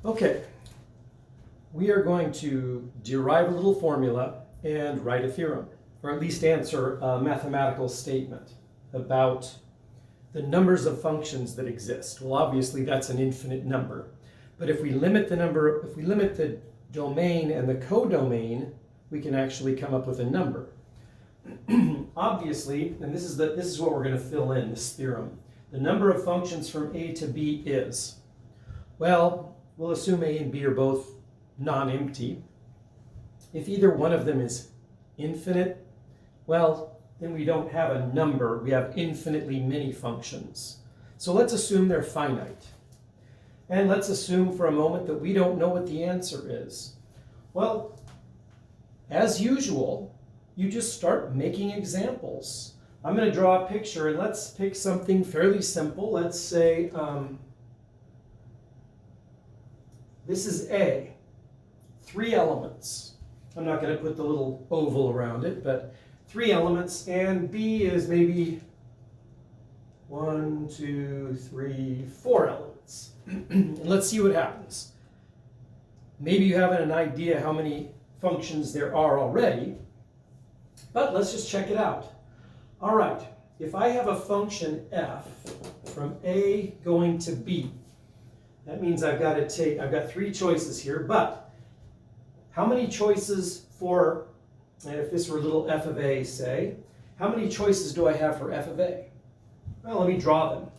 Okay, we are going to derive a little formula and write a theorem, or at least answer a mathematical statement about the numbers of functions that exist. Well, obviously that's an infinite number, but if we limit the domain and the codomain, we can actually come up with a number. Obviously, and this is what we're going to fill in this theorem. The number of functions from A to B is, well, we'll assume A and B are both non-empty. If either one of them is infinite, well, then we don't have a number, we have infinitely many functions. So let's assume they're finite. And let's assume for a moment that we don't know what the answer is. Well, as usual, you just start making examples. I'm going to draw a picture, and let's pick something fairly simple. Let's say this is A, 3 elements. I'm not going to put the little oval around it, but 3 elements, and B is maybe 1, 2, 3, 4 elements. And let's see what happens. Maybe you have an idea how many functions there are already, but let's just check it out. All right, if I have a function f from A going to B, that means I've got 3 choices here, but how many choices for, and if this were a little f of A, say, how many choices do I have for f of A? Well, let me draw them.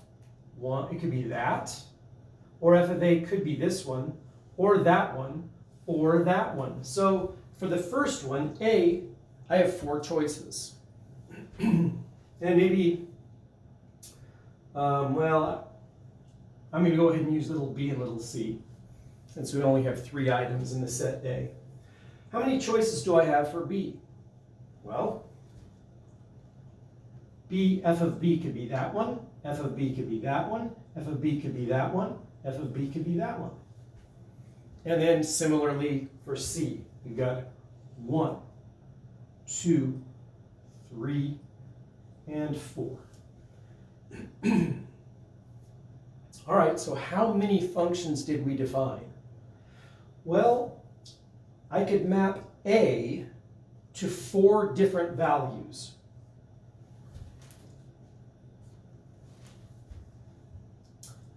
One, it could be that, or f of A could be this one, or that one, or that one. So for the first one, A, I have 4 choices. And maybe, well, I'm going to go ahead and use little b and little c, since we only have 3 items in the set A. How many choices do I have for B? Well, f of B could be that one, f of B could be that one, f of B could be that one, f of B could be that one. And then similarly for C, we've got 1, 2, 3, and 4. All right, so how many functions did we define? Well, I could map A to 4 different values.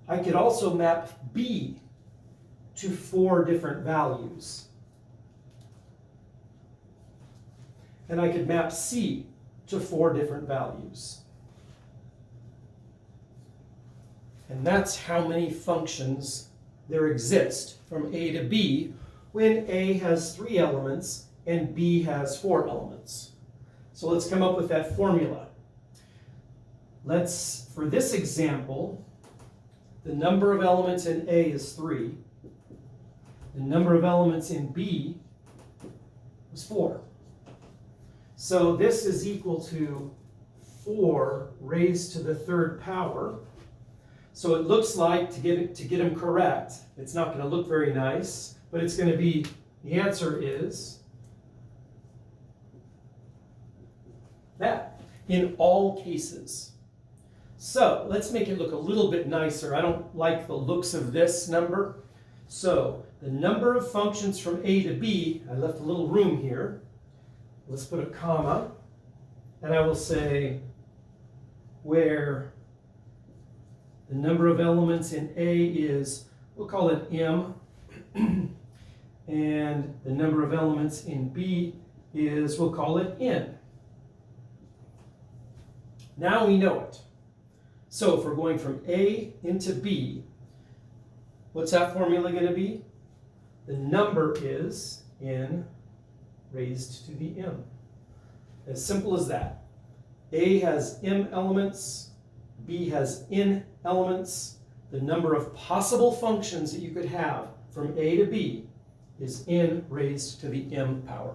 I could also map B to 4 different values. And I could map C to 4 different values. And that's how many functions there exist from A to B when A has 3 elements and B has 4 elements. So let's come up with that formula. For this example, the number of elements in A is 3. The number of elements in B was 4. So this is equal to 4 raised to the 3rd power. So it looks like, to get them correct, it's not going to look very nice, but it's going to be, the answer is that, in all cases. So let's make it look a little bit nicer. I don't like the looks of this number. So the number of functions from A to B, I left a little room here. Let's put a comma, and I will say where the number of elements in A is, we'll call it M, and the number of elements in B is, we'll call it N. Now we know it. So if we're going from A into B, what's that formula going to be? The number is N raised to the M. As simple as that. A has M elements, B has N elements. The number of possible functions that you could have from A to B is N raised to the M power.